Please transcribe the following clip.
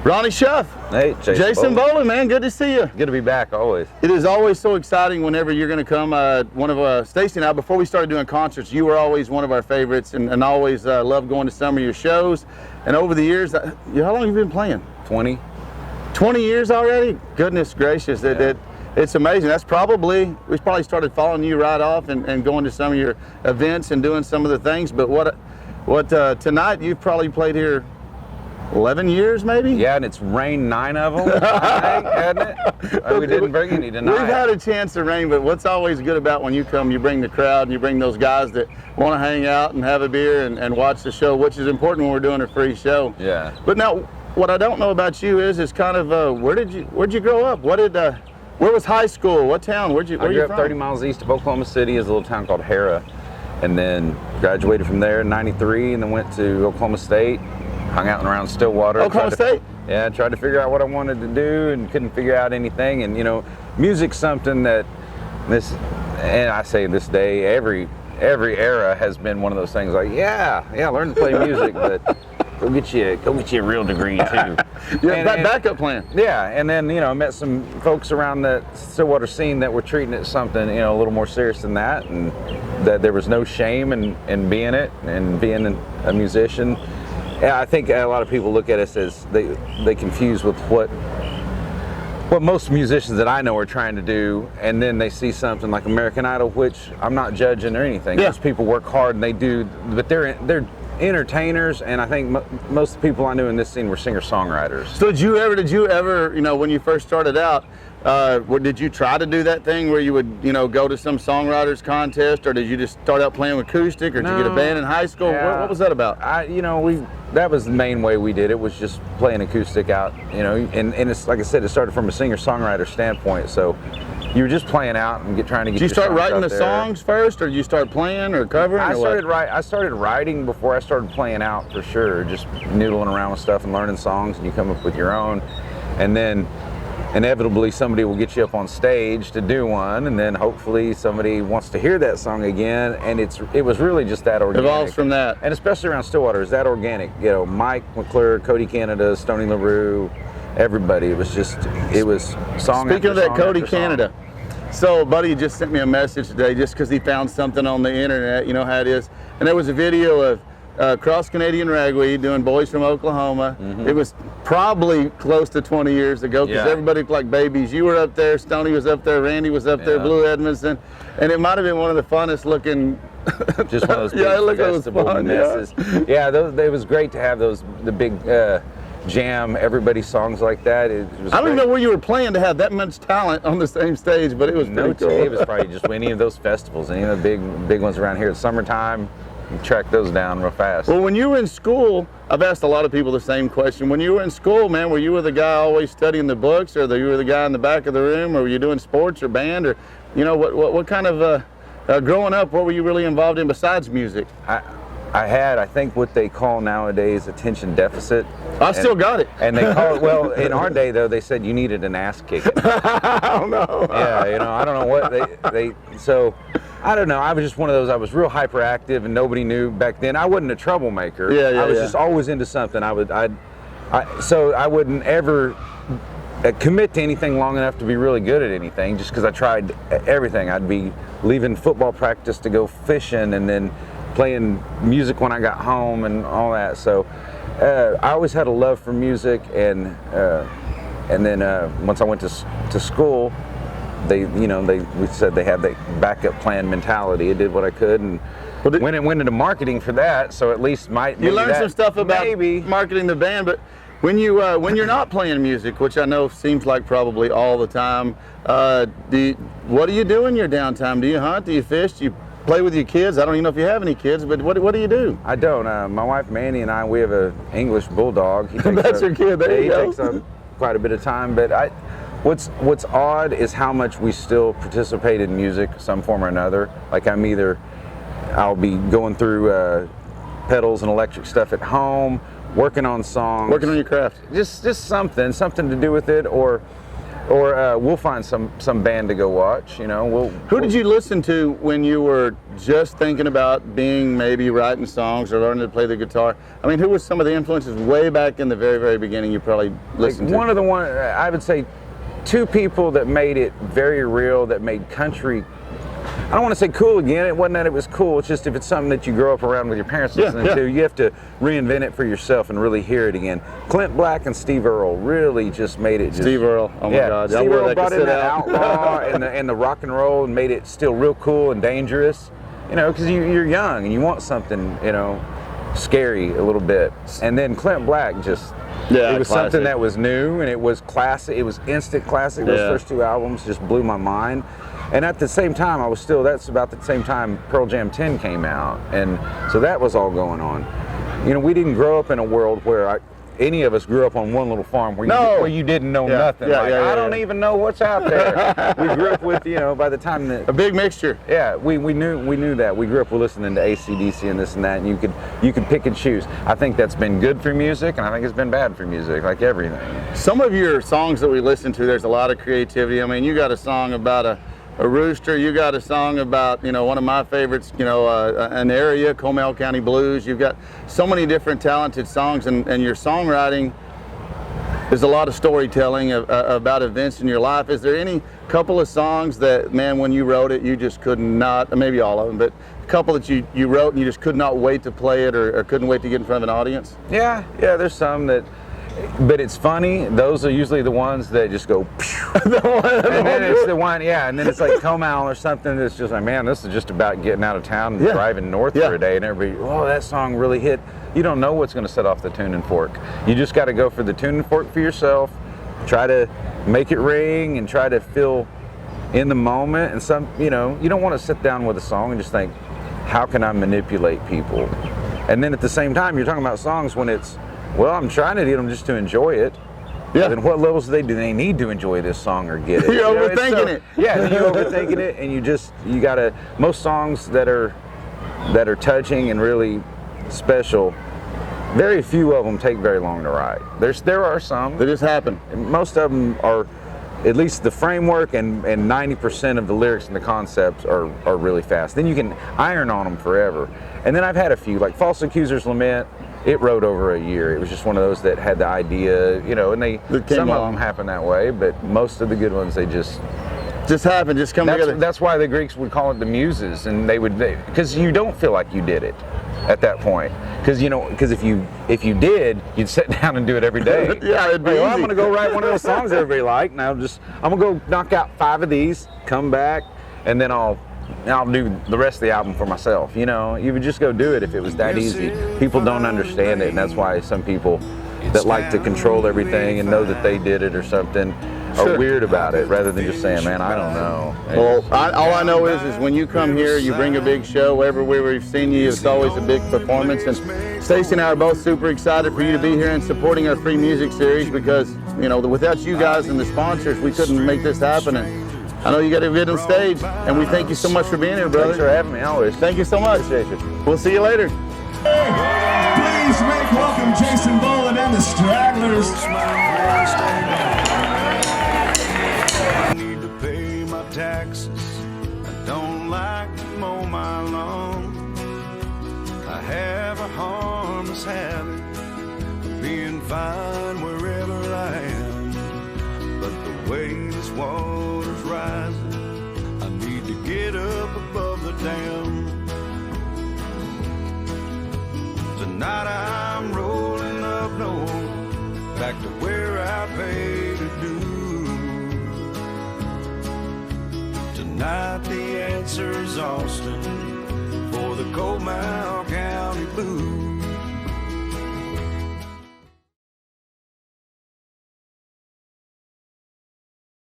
Ronnie Shuff. Hey, Jason Boland, man, good to see you. Good to be back, always. It is always so exciting whenever you're going to come. One of Stacy and I, before we started doing concerts, you were always one of our favorites, and always loved going to some of your shows. And over the years, how long have you been playing? 20. 20 years already? Goodness gracious, Yeah. it's amazing. We probably started following you right off and going to some of your events and doing some of the things. But tonight you've probably played here 11 years, maybe? Yeah, and it's rained 9 of them, I think, hasn't it? We didn't bring any tonight. We've had a chance to rain, but what's always good about when you come, you bring the crowd and you bring those guys that want to hang out and have a beer and watch the show, which is important when we're doing a free show. Yeah. But now, what I don't know about you is kind of where'd you grow up? Where was high school? What town? Where I you grew up from? 30 miles east of Oklahoma City, is a little town called Hera, and then graduated from there in '93, and then went to Oklahoma State. Hung out and around Stillwater. Oklahoma State? Yeah, tried to figure out what I wanted to do and couldn't figure out anything. And music's something that and I say this day, every era has been one of those things like, learn to play music, but go get you a real degree too. Backup plan. Yeah, and then I met some folks around the Stillwater scene that were treating it something a little more serious than that, and that there was no shame in being it and being a musician. Yeah, I think a lot of people look at us as they confuse with what most musicians that I know are trying to do, and then they see something like American Idol, which I'm not judging or anything. Yeah. Those people work hard and they do, but they're entertainers, and I think most of the people I knew in this scene were singer-songwriters. So did you ever, when you first started out, did you try to do that thing where you would, go to some songwriters contest, or did you just start out playing acoustic, or did you get a band in high school? Yeah. What was that about? That was the main way we did it, was just playing acoustic out, and it's like I said, it started from a singer-songwriter standpoint, so you were just playing out and trying to get. Did you start writing the there. songs first, or did you start playing or covering? I started writing before I started playing out, for sure. Just noodling around with stuff and learning songs, and you come up with your own, and then inevitably somebody will get you up on stage to do one, and then hopefully somebody wants to hear that song again, and it was really just that organic. Evolves from that. And especially around Stillwater, is that organic. Mike McClure, Cody Canada, Stoney LaRue, everybody. It was song. Speaking of that, Cody after song. Canada. So, buddy just sent me a message today just because he found something on the internet. You know how it is. And there was a video of Cross Canadian Ragweed doing Boys from Oklahoma. Mm-hmm. It was probably close to 20 years ago because everybody looked like babies. You were up there, Stoney was up there, Randy was up there, Blue Edmondson, and it might have been one of the funnest looking. Just one of those big festival messes. Yeah, it was great to have the big jam everybody songs like that. It was I don't even know where you were playing to have that much talent on the same stage, but it was pretty cool. It was probably just any of those festivals, any of the big ones around here. It's summertime. You track those down real fast. Well, when you were in school, I've asked a lot of people the same question. When you were in school, man, were you the guy always studying the books, or you were the guy in the back of the room, or were you doing sports or band, or what kind of growing up? What were you really involved in besides music? I had, I think, what they call nowadays attention deficit. I still got it. And they call it, well, in our day though, they said you needed an ass kicking. I don't know. Yeah, I don't know what so I don't know. I was just one of those. I was real hyperactive, and nobody knew back then. I wasn't a troublemaker. I was just always into something. So I wouldn't ever commit to anything long enough to be really good at anything, just because I tried everything. I'd be leaving football practice to go fishing, and then playing music when I got home and all that. So I always had a love for music, and then once I went to school, we said they had the backup plan mentality. I did what I could, and went into marketing for that. So at least you learned some stuff about marketing the band. But when you're not playing music, which I know seems like probably all the time, what do you do in your downtime? Do you hunt? Do you fish? Do you play with your kids? I don't even know if you have any kids, but what do you do? I don't. My wife Mandy and I, we have an English bulldog. That's your kid. There you go. He takes up quite a bit of time, but what's odd is how much we still participate in music, some form or another. Like I'll be going through pedals and electric stuff at home, working on songs, working on your craft. Just something to do with it, or Or we'll find some band to go watch, you know. Who did you listen to when you were just thinking about being maybe writing songs or learning to play the guitar? I mean, who was some of the influences way back in the very, very beginning you probably listened to? One of the ones, I would say, two people that made it very real, that made country, I don't want to say cool again. It wasn't that it was cool. It's just if it's something that you grow up around with your parents listening to, you have to reinvent it for yourself and really hear it again. Clint Black and Steve Earle really just made it. Steve Earle, oh my God. Steve Earle brought in that outlaw and the rock and roll and made it still real cool and dangerous. You know, because you're young and you want something, you know, scary a little bit. And then Clint Black just, it was something that was new and it was classic. It was instant classic. Those first two albums just blew my mind. And at the same time, that's about the same time Pearl Jam 10 came out. And so that was all going on. You know, we didn't grow up in a world where any of us grew up on one little farm where you didn't know nothing. I don't even know what's out there. We grew up with, you know, by the time that... A big mixture. Yeah, we knew that. We grew up with listening to AC/DC and this and that, and you could pick and choose. I think that's been good for music, and I think it's been bad for music, like everything. Some of your songs that we listen to, there's a lot of creativity. I mean, you got a song about a rooster, you got a song about, you know, one of my favorites, you know, an area, Comal County Blues. You've got so many different talented songs, and your songwriting is a lot of storytelling about events in your life. Is there any couple of songs that, man, when you wrote it, you just could not, maybe all of them, but a couple that you wrote and you just could not wait to play it or couldn't wait to get in front of an audience? Yeah, there's some that, but it's funny, those are usually the ones that just go and then it's the one, and then it's like Comal or something that's just like, man, this is just about getting out of town and driving north for a day, and everybody, oh, that song really hit. You don't know what's going to set off the tuning fork. You just got to go for the tuning fork for yourself, try to make it ring and try to feel in the moment. And some, you know, you don't want to sit down with a song and just think, how can I manipulate people? And then at the same time, you're talking about songs when it's, well, I'm trying to get them just to enjoy it. Yeah. Then what levels do they need to enjoy this song or get it? You're overthinking it. Yeah, you're overthinking it, and you gotta. Most songs that are touching and really special, very few of them take very long to write. There are some. They just happen. Most of them are, at least the framework and 90% of the lyrics and the concepts are really fast. Then you can iron on them forever. And then I've had a few, like False Accuser's Lament. It wrote over a year. It was just one of those that had the idea, you know, and some of them happen that way, but most of the good ones, they just happen, just come together. That's why the Greeks would call it the muses, and because you don't feel like you did it at that point. Because if you did, you'd sit down and do it every day. Yeah, it'd be easy. I'm gonna go write one of those songs everybody like, and I'm gonna go knock out 5 of these, come back, and then I'll do the rest of the album for myself. You know, you would just go do it if it was that easy. People don't understand it, and that's why some people that like to control everything and know that they did it or something are weird about it, rather than just saying, man, I don't know. Well, all I know is when you come here, you bring a big show. Everywhere we've seen you, it's always a big performance. And Stacey and I are both super excited for you to be here and supporting our free music series, because, you know, without you guys and the sponsors, we couldn't make this happen. And I know you got to get on stage, and we thank you so much for being here, brother. Thanks for having me, always. Thank you so much. Appreciate you. We'll see you later. Please make welcome Jason Boland and the Stragglers. I need to pay my taxes. I don't like to mow my lawn. I have a harmless habit of being fine wherever I am. But the way this water's rising, I need to get up above the dam. Tonight I'm rolling up north, back to where I pay to do. Tonight the answer's Austin for the coal mine.